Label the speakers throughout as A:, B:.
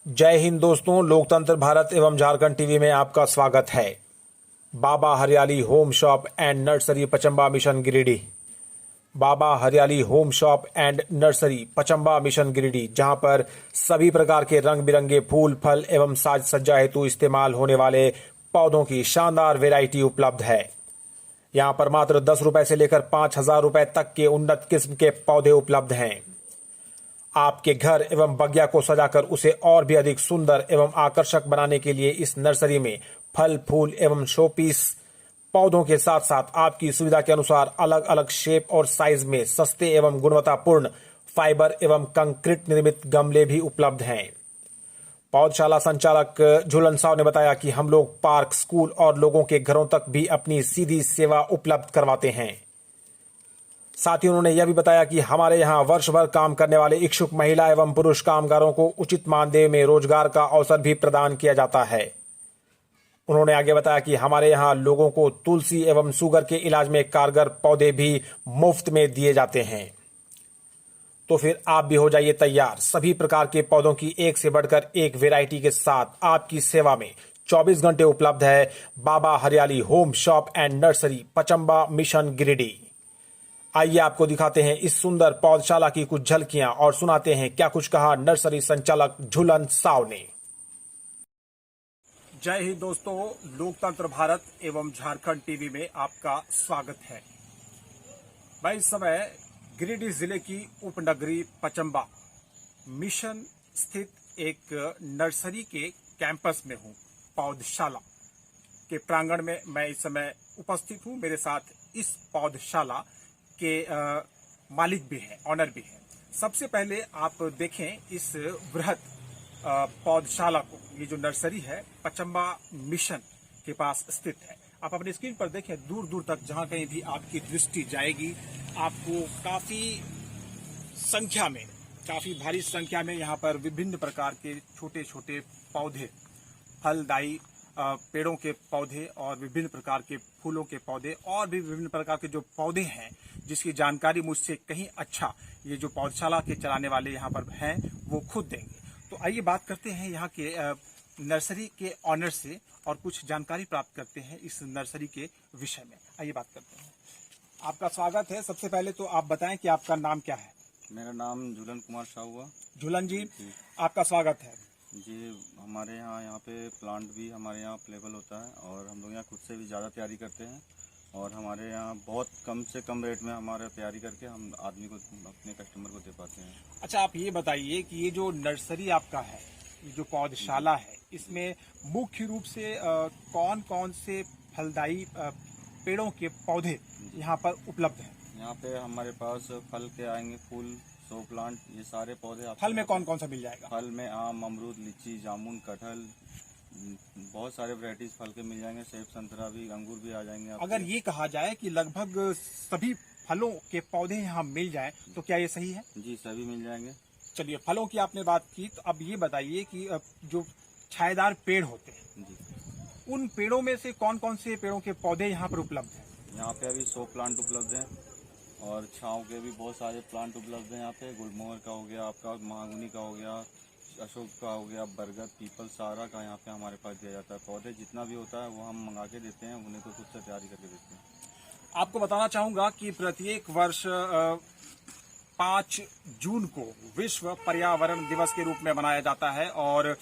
A: जय हिंद दोस्तों, लोकतंत्र भारत एवं झारखंड टीवी में आपका स्वागत है। Baba Hariyali home shop and nursery Pachamba mission Giridih. Baba Hariyali home shop and nursery Pachamba mission Giridih, जहां पर सभी प्रकार के रंग बिरंगे फूल, फल एवं साज सज्जा हेतु इस्तेमाल होने वाले पौधों की शानदार वैरायटी उपलब्ध है। यहां पर मात्र 10 रुपए से लेकर 5,000 रुपए तक के उन्नत किस्म के पौधे उपलब्ध हैं। आपके घर एवं बगिया को सजाकर उसे और भी अधिक सुंदर एवं आकर्षक बनाने के लिए इस नर्सरी में फल, फूल एवं शोपीस पौधों के साथ साथ आपकी सुविधा के अनुसार अलग अलग शेप और साइज में सस्ते एवं गुणवत्तापूर्ण फाइबर एवं कंक्रीट निर्मित गमले भी उपलब्ध हैं। पौधशाला संचालक झूलन साव ने बताया कि हम लोग पार्क, स्कूल और लोगों के घरों तक भी अपनी सीधी सेवा उपलब्ध करवाते हैं। साथ ही उन्होंने यह भी बताया कि हमारे यहाँ वर्ष भर काम करने वाले इच्छुक महिला एवं पुरुष कामगारों को उचित मानदेय में रोजगार का अवसर भी प्रदान किया जाता है। उन्होंने आगे बताया कि हमारे यहाँ लोगों को तुलसी एवं शुगर के इलाज में कारगर पौधे भी मुफ्त में दिए जाते हैं। तो फिर आप भी हो जाइए तैयार। सभी प्रकार के पौधों की एक से बढ़कर एक वैरायटी के साथ आपकी सेवा में 24 घंटे उपलब्ध है Baba Hariyali home shop and nursery Pachamba mission Giridih. आइए आपको दिखाते हैं इस सुंदर पौधशाला की कुछ झलकियां और सुनाते हैं क्या कुछ कहा नर्सरी संचालक झूलन साव ने। जय हिंद दोस्तों, लोकतंत्र भारत एवं झारखंड टीवी में आपका स्वागत है। मैं इस समय गिरिडीह जिले की उपनगरी पचंबा मिशन स्थित एक नर्सरी के कैंपस में हूं। पौधशाला के प्रांगण में मैं इस समय उपस्थित हूं। मेरे साथ इस पौधशाला के मालिक भी हैं, ऑनर भी हैं। सबसे पहले आप देखें इस वृहत पौधशाला को। ये जो नर्सरी है पचंबा मिशन के पास स्थित है। आप अपने स्क्रीन पर देखें, दूर दूर तक जहां कहीं भी आपकी दृष्टि जाएगी आपको काफी भारी संख्या में यहाँ पर विभिन्न प्रकार के छोटे छोटे पौधे, फलदायी पेड़ों के पौधे और विभिन्न प्रकार के फूलों के पौधे और भी विभिन्न प्रकार के जो पौधे हैं जिसकी जानकारी मुझसे कहीं अच्छा ये जो पौधशाला के चलाने वाले यहाँ पर हैं वो खुद देंगे। तो आइए बात करते हैं यहाँ के नर्सरी के ऑनर से और कुछ जानकारी प्राप्त करते हैं इस नर्सरी के विषय में। आइए बात करते हैं। आपका स्वागत है। सबसे पहले तो आप बताएं कि आपका नाम क्या है।
B: मेरा नाम झूलन कुमार साहू हुआ।
A: झूलन जी, आपका स्वागत है
B: जी। हमारे यहाँ पे प्लांट भी हमारे यहाँ अवेलेबल होता है और हम लोग यहाँ खुद से भी ज़्यादा तैयारी करते हैं और हमारे यहाँ बहुत कम से कम रेट में हमारे तैयारी करके हम आदमी को, अपने कस्टमर को दे पाते हैं।
A: अच्छा, आप ये बताइए कि ये जो नर्सरी आपका है, ये जो पौधशाला है, इसमें मुख्य रूप से कौन कौन से फलदायी पेड़ों के पौधे यहाँ पर उपलब्ध हैं?
B: यहाँ पे हमारे पास फल के आएंगे, फूल, शो प्लांट, ये सारे पौधे।
A: फल में कौन कौन सा मिल जाएगा?
B: फल में आम, अमरूद, लीची, जामुन, कटहल, बहुत सारे वैरायटीज फल के मिल जाएंगे। सेब, संतरा भी, अंगूर भी आ जाएंगे।
A: अगर ये कहा जाए कि लगभग सभी फलों के पौधे यहाँ मिल जाएं तो क्या ये सही है?
B: जी, सभी मिल जाएंगे।
A: चलिए, फलों की आपने बात की तो अब ये बताइए कि जो छायेदार पेड़ होते हैं
B: जी,
A: उन पेड़ों में से कौन कौन से पेड़ों के पौधे यहाँ पर उपलब्ध हैं?
B: यहाँ पे अभी 100 प्लांट उपलब्ध हैं और छाँव के भी बहुत सारे प्लांट उपलब्ध हैं। यहाँ पे गुलमोहर का हो गया, आपका महागुनी का हो गया, अशोक का हो गया, बरगद, पीपल, सारा का यहाँ पे हमारे पास दिया जाता है। पौधे जितना भी होता है वो हम मंगा के देते हैं, उन्हें तो खुद से तैयारी करके देते हैं।
A: आपको बताना चाहूंगा कि प्रत्येक वर्ष 5 जून को विश्व पर्यावरण दिवस के रूप में मनाया जाता है और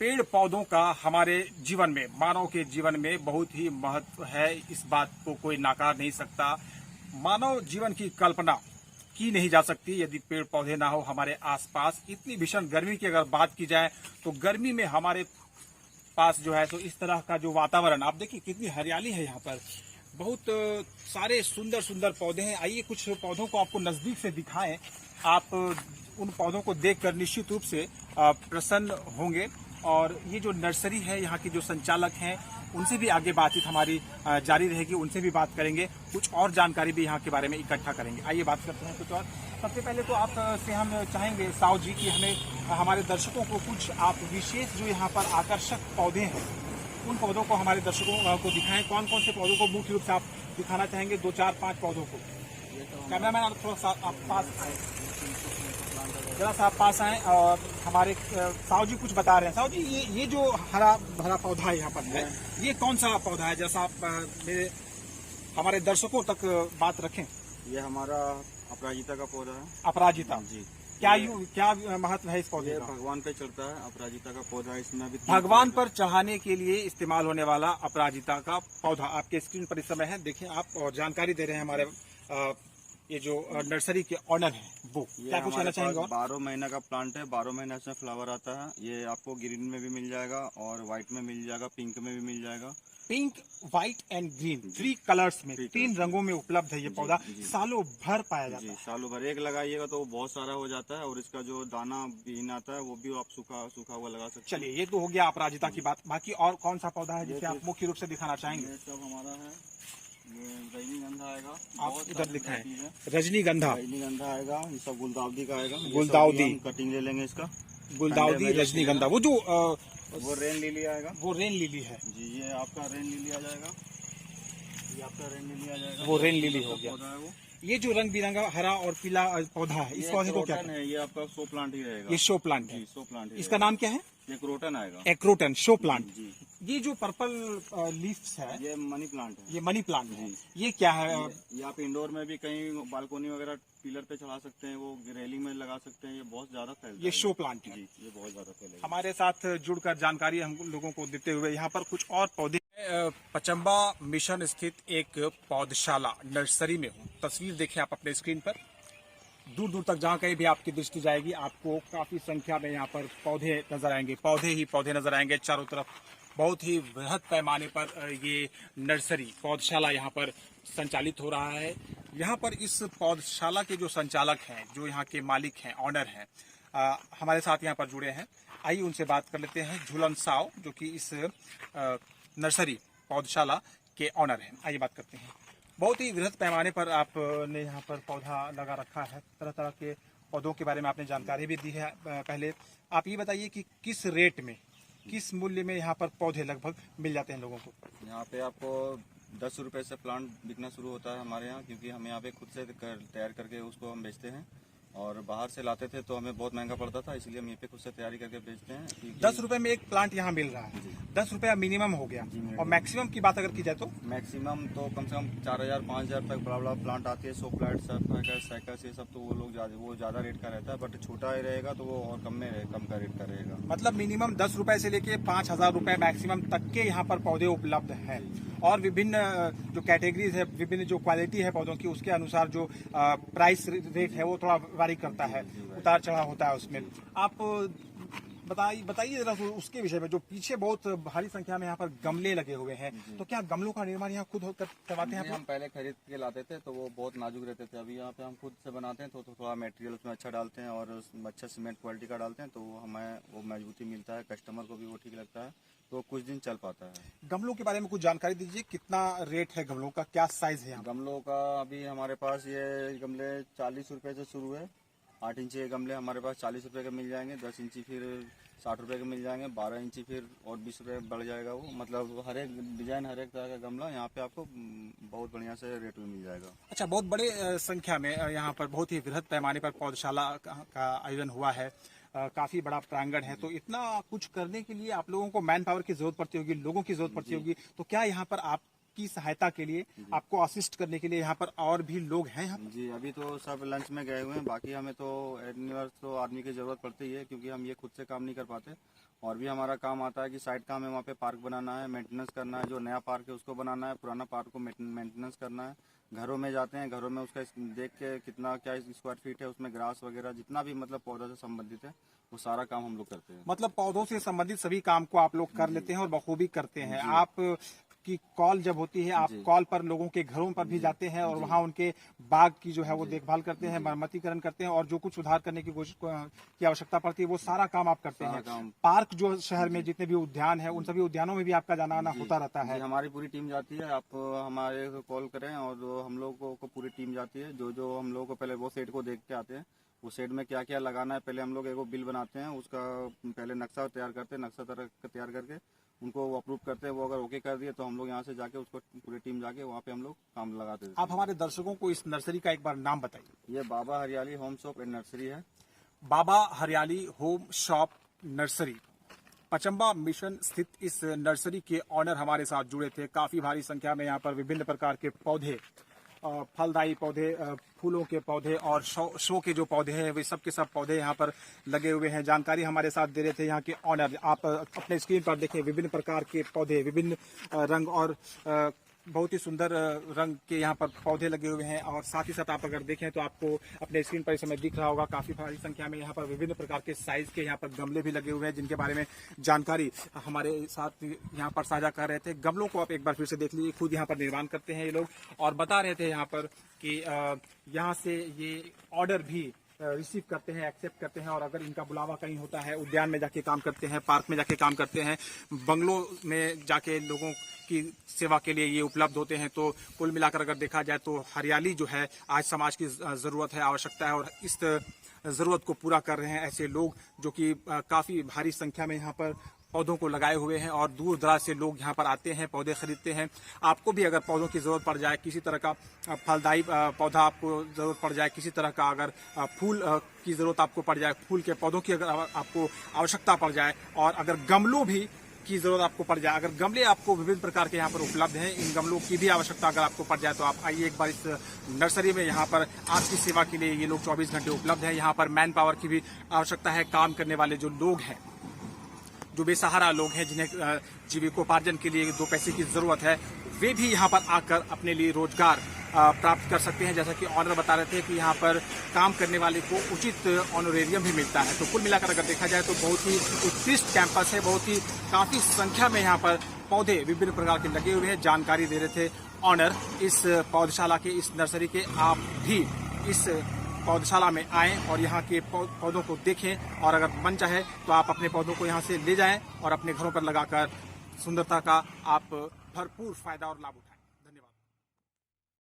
A: पेड़ पौधों का हमारे जीवन में, मानव के जीवन में बहुत ही महत्व है। इस बात को कोई नकार नहीं सकता। मानव जीवन की कल्पना की नहीं जा सकती यदि पेड़ पौधे ना हो हमारे आसपास। इतनी भीषण गर्मी की अगर बात की जाए तो गर्मी में हमारे पास जो है तो इस तरह का जो वातावरण, आप देखिए कितनी हरियाली है यहाँ पर, बहुत सारे सुंदर सुंदर पौधे हैं। आइए कुछ पौधों को आपको नजदीक से दिखाएं। आप उन पौधों को देखकर निश्चित रूप से प्रसन्न होंगे। और ये जो नर्सरी है, यहाँ के जो संचालक हैं उनसे भी आगे बातचीत हमारी जारी रहेगी, उनसे भी बात करेंगे, कुछ और जानकारी भी यहाँ के बारे में इकट्ठा करेंगे। आइए बात करते हैं कुछ और। सबसे पहले तो आप से हम चाहेंगे साव जी कि हमें हमारे दर्शकों को कुछ आप विशेष जो यहाँ पर आकर्षक पौधे हैं उन पौधों को हमारे दर्शकों को दिखाएं। कौन कौन से पौधों को मुख्य रूप से आप दिखाना चाहेंगे? 2, 4, 5 पौधों को। कैमरामैन आप थोड़ा सा आप पास आए। जरा सा आप पास आए और हमारे साहु जी कुछ बता रहे हैं। साहु जी, ये जो हरा भरा पौधा यहाँ पर है, ये कौन सा पौधा है? जैसा आप हमारे दर्शकों तक बात रखें।
B: ये हमारा अपराजिता का पौधा है।
A: अपराजिता
B: जी।
A: क्या महत्व है इस पौधे
B: ये
A: का?
B: भगवान पे चढ़ता है, अपराजिता का पौधा है। इसमें अभी
A: भगवान पर चढ़ाने के लिए इस्तेमाल होने वाला अपराजिता का पौधा आपके स्क्रीन पर इस समय है। देखिए आप, और जानकारी दे रहे हैं हमारे ये जो नर्सरी के ऑनर हैं वो।
B: ये
A: क्या कुछ कहना चाहेंगे?
B: 12 महीना का प्लांट है, 12 महीने इसमें फ्लावर आता है। ये आपको ग्रीन में भी मिल जाएगा और व्हाइट में मिल जाएगा, पिंक में भी मिल जाएगा।
A: Pink, white and green, 3 colours में, 3 रंगों में उपलब्ध है ये पौधा। सालों भर पाया जाता है।
B: सालों भर एक लगाइएगा तो बहुत सारा हो जाता है, और इसका जो दाना बीन आता है वो भी आप सूखा हुआ लगा सकते हैं।
A: चलिए, ये तो हो गया अपराजिता की बात। बाकी और कौन सा पौधा है जिसे आप मुख्य रूप से दिखाना चाहेंगे?
B: ये सब हमारा है। ये रजनीगंधा आएगा।
A: आप इधर लिखा है रजनीगंधा।
B: रजनीगंधा आएगा। ये सब गुलदाउदी का आएगा।
A: गुलदाउदी,
B: कटिंग ले लेंगे इसका।
A: गुलदाउदी, रजनीगंधा। वो जो
B: वो रेन लिली आएगा।
A: वो रेन लिली है
B: जी। ये आपका रेन लिली आ जाएगा। ये आपका रेन लिली आ जाएगा।
A: वो रेन लिली हो गया।
B: पौधा है वो।
A: ये जो रंग बिरंगा हरा और पीला पौधा है, इस पौधे को क्या
B: क्रोटन है। ये आपका शो प्लांट ही रहेगा।
A: ये शो प्लांट है।
B: जी, शो प्लांट ही
A: इसका नाम क्या है?
B: रहेगा। ये क्रोटन आएगा।
A: एक्रोटन, शो प्लांट।
B: जी।
A: ये जो पर्पल लीव्स है,
B: ये मनी प्लांट है।
A: ये मनी प्लांट है।
B: जी।
A: ये क्या है?
B: ये आप इंडोर में भी कहीं बालकोनी वगैरह पिलर पे चढ़ा सकते हैं, वो रेलिंग में लगा सकते हैं। ये बहुत ज्यादा फैलता है।
A: ये शो प्लांट है।
B: जी, ये बहुत ज्यादा फैलेगा।
A: हमारे साथ जुड़कर जानकारी हम लोगों को देते हुए यहाँ पर कुछ और पौधे। पचम्बा मिशन स्थित एक पौधशाला नर्सरी में हूँ। तस्वीर देखें आप अपने स्क्रीन पर। दूर दूर तक जहाँ कहीं भी आपकी दृष्टि जाएगी, आपको काफी संख्या में यहाँ पर पौधे नजर आएंगे, पौधे ही पौधे नजर आएंगे चारों तरफ। बहुत ही बृहद पैमाने पर ये नर्सरी पौधशाला यहाँ पर संचालित हो रहा है। यहाँ पर इस पौधशाला के जो संचालक हैं, जो यहाँ के मालिक हैं, ऑनर हैं, हमारे साथ यहाँ पर जुड़े हैं। आइए उनसे बात कर लेते हैं। झूलन साव, जो कि इस नर्सरी पौधशाला के ऑनर हैं। आइए बात करते हैं। बहुत ही वृहद पैमाने पर आपने यहाँ पर पौधा लगा रखा है। तरह तरह के पौधों के बारे में आपने जानकारी भी दी है। पहले आप ये बताइए कि किस रेट में, किस मूल्य में यहाँ पर पौधे लगभग मिल जाते हैं लोगों को?
B: यहाँ पे आपको 10 रुपए से प्लांट बिकना शुरू होता है हमारे यहाँ, क्योंकि हम यहाँ पे खुद से तैयार करके उसको हम बेचते हैं। और बाहर से लाते थे तो हमें बहुत महंगा पड़ता था, इसलिए हम यहाँ पे खुद से तैयारी करके बेचते हैं।
A: 10 रुपए में एक प्लांट यहाँ मिल रहा है। 10 रुपया मिनिमम हो गया। और मैक्सिमम की बात अगर की जाए तो
B: मैक्सिमम तो कम से कम 4000 5000 तक बड़ा बड़ा प्लांट आती है। 100 प्लांट साइकिल ये सब तो वो ज्यादा रेट का रहता है, बट छोटा ही रहेगा तो वो और कम का रेट का रहेगा।
A: मतलब मिनिमम 10 रुपए से लेके 5000 रुपए मैक्सिमम तक के यहाँ पर पौधे उपलब्ध हैं। और विभिन्न जो कैटेगरीज है, विभिन्न जो क्वालिटी है पौधों की, उसके अनुसार जो प्राइस रेट है वो थोड़ा वारी करता है, उतार चढ़ाव होता है उसमें। आप बताइए जरा उसके विषय में। जो पीछे बहुत भारी संख्या में यहाँ पर गमले लगे हुए हैं, तो क्या गमलों का निर्माण यहाँ खुद करवाते हैं?
B: हम पहले खरीद के लाते थे तो वो बहुत नाजुक रहते थे। अभी यहाँ पे हम खुद से बनाते हैं तो थोड़ा मटेरियल उसमें अच्छा डालते हैं और अच्छा सीमेंट क्वालिटी का डालते हैं, तो हमें वो मजबूती मिलता है, कस्टमर को भी वो ठीक लगता है, तो कुछ दिन चल पाता है।
A: गमलों के बारे में कुछ जानकारी दीजिए। कितना रेट है गमलों का, क्या साइज है?
B: गमलों का अभी हमारे पास ये गमले 40 रुपए से शुरू है। 8 इंची के गमले हमारे पास 40 रुपए के मिल जाएंगे। 10 इंची फिर 60 रुपए के मिल जाएंगे। 12 इंची फिर और 20 रुपए बढ़ जाएगा वो। मतलब हर एक डिजाइन, हर एक तरह का गमला यहाँ पे आपको बहुत बढ़िया से रेट में मिल जाएगा।
A: अच्छा, बहुत बड़े संख्या में यहाँ पर बहुत ही वृहद पैमाने पर पौधशाला का आयोजन हुआ है। काफी बड़ा प्रांगण है, तो इतना कुछ करने के लिए आप लोगों को मैन पावर की जरूरत पड़ती होगी, लोगों की जरूरत पड़ती होगी। तो क्या यहाँ पर आपकी सहायता के लिए, आपको असिस्ट करने के लिए यहाँ पर और भी लोग हैं यहाँ?
B: जी, अभी तो सब लंच में गए हुए हैं। बाकी हमें तो एडमिनर्स तो आदमी की जरूरत पड़ती ही है, क्योंकि हम ये खुद से काम नहीं कर पाते। और भी हमारा काम आता है कि साइड काम है, वहाँ पे पार्क बनाना है, मेंटेनेंस करना है। जो नया पार्क है उसको बनाना है, पुराना पार्क को मेंटेनेंस करना है। घरों में जाते हैं, घरों में उसका देख के कितना क्या स्क्वायर फीट है, उसमें ग्रास वगैरह जितना भी मतलब पौधा से संबंधित है वो सारा काम हम लोग करते हैं।
A: मतलब पौधों से संबंधित सभी काम को आप लोग कर लेते हैं और बखूबी करते हैं। आप की कॉल जब होती है, आप कॉल पर लोगों के घरों पर भी जाते हैं और वहाँ उनके बाग की जो है वो देखभाल करते हैं, मरम्मतीकरण करते हैं, और जो कुछ सुधार करने की कोशिश की आवश्यकता पड़ती है वो सारा काम आप करते हैं। पार्क जो शहर में जितने भी उद्यान है, उन सभी उद्यानों में भी आपका जाना आना होता रहता है?
B: हमारी पूरी टीम जाती है। आप हमारे को कॉल करें और हम लोग को पूरी टीम जाती है। जो हम लोग को पहले वो सेट को देख के आते हैं, वो सेट में क्या क्या लगाना है पहले हम लोग एक बिल बनाते हैं, उसका पहले नक्शा तैयार करते हैं। नक्शा तैयार करके उनको वो अप्रूव करते हैं। वो अगर ओके कर दिए तो हम लोग यहाँ से जाके उसको पूरी टीम जाके वहाँ पे हम लोग काम लगाते हैं।
A: आप हमारे दर्शकों को इस नर्सरी का एक बार नाम बताइए।
B: ये बाबा Hariyali home shop and nursery है।
A: Baba Hariyali home shop nursery Pachamba mission स्थित इस नर्सरी के ऑनर हमारे साथ जुड़े थे। काफी भारी संख्या में यहाँ पर विभिन्न प्रकार के पौधे, फलदायी पौधे, फूलों के पौधे और शो के जो पौधे हैं वे सब के सब पौधे यहाँ पर लगे हुए हैं। जानकारी हमारे साथ दे रहे थे यहाँ के ऑनर। आप अपने स्क्रीन पर देखें, विभिन्न प्रकार के पौधे, विभिन्न रंग और बहुत ही सुंदर रंग के यहाँ पर पौधे लगे हुए हैं। और साथ ही साथ आप अगर देखें तो आपको अपने स्क्रीन पर इस समय दिख रहा होगा, काफी भारी संख्या में यहाँ पर विभिन्न प्रकार के साइज के यहाँ पर गमले भी लगे हुए हैं, जिनके बारे में जानकारी हमारे साथ यहाँ पर साझा कर रहे थे। गमलों को आप एक बार फिर से देख लीजिए, खुद यहाँ पर निर्माण करते हैं ये लोग और बता रहे थे यहाँ पर कि यहाँ से ये ऑर्डर भी रिसीव करते हैं, एक्सेप्ट करते हैं और अगर इनका बुलावा कहीं होता है, उद्यान में जाके काम करते हैं, पार्क में जाके काम करते हैं, बंगलों में जाके लोगों की सेवा के लिए ये उपलब्ध होते हैं। तो कुल मिलाकर अगर देखा जाए तो हरियाली जो है आज समाज की ज़रूरत है, आवश्यकता है और इस ज़रूरत को पूरा कर रहे हैं ऐसे लोग जो कि काफ़ी भारी संख्या में यहाँ पर पौधों को लगाए हुए हैं और दूर दराज से लोग यहाँ पर आते हैं, पौधे खरीदते हैं। आपको भी अगर पौधों की ज़रूरत पड़ जाए, किसी तरह का फलदायी पौधा आपको ज़रूरत पड़ जाए, किसी तरह का अगर फूल की ज़रूरत आपको पड़ जाए, फूल के पौधों की अगर आपको आवश्यकता पड़ जाए और अगर गमलों भी की ज़रूरत आपको पड़ जाए, अगर गमले आपको विभिन्न प्रकार के यहाँ पर उपलब्ध हैं, इन गमलों की भी आवश्यकता अगर आपको पड़ जाए तो आप आइए एक बार इस नर्सरी में। यहाँ पर आपकी सेवा के लिए ये लोग 24 घंटे उपलब्ध हैं। यहाँ पर मैन पावर की भी आवश्यकता है। काम करने वाले जो लोग हैं, जो बेसहारा लोग हैं, जिन्हें जीविकोपार्जन के लिए 2 पैसे की ज़रूरत है, वे भी यहाँ पर आकर अपने लिए रोजगार प्राप्त कर सकते हैं। जैसा कि ऑनर बता रहे थे कि यहाँ पर काम करने वाले को उचित ऑनरेरियम भी मिलता है। तो कुल मिलाकर अगर देखा जाए तो बहुत ही उत्कृष्ट कैंपस है, बहुत ही काफ़ी संख्या में यहाँ पर पौधे विभिन्न प्रकार के लगे हुए हैं। जानकारी दे रहे थे ऑनर इस पौधशाला के, इस नर्सरी के। आप भी इस पौधशाला में आएँ और यहाँ के पौधों को देखें और अगर मन चाहे तो आप अपने पौधों को यहाँ से ले जाएं और अपने घरों पर लगाकर सुंदरता का आप भरपूर फायदा और लाभ उठाएं।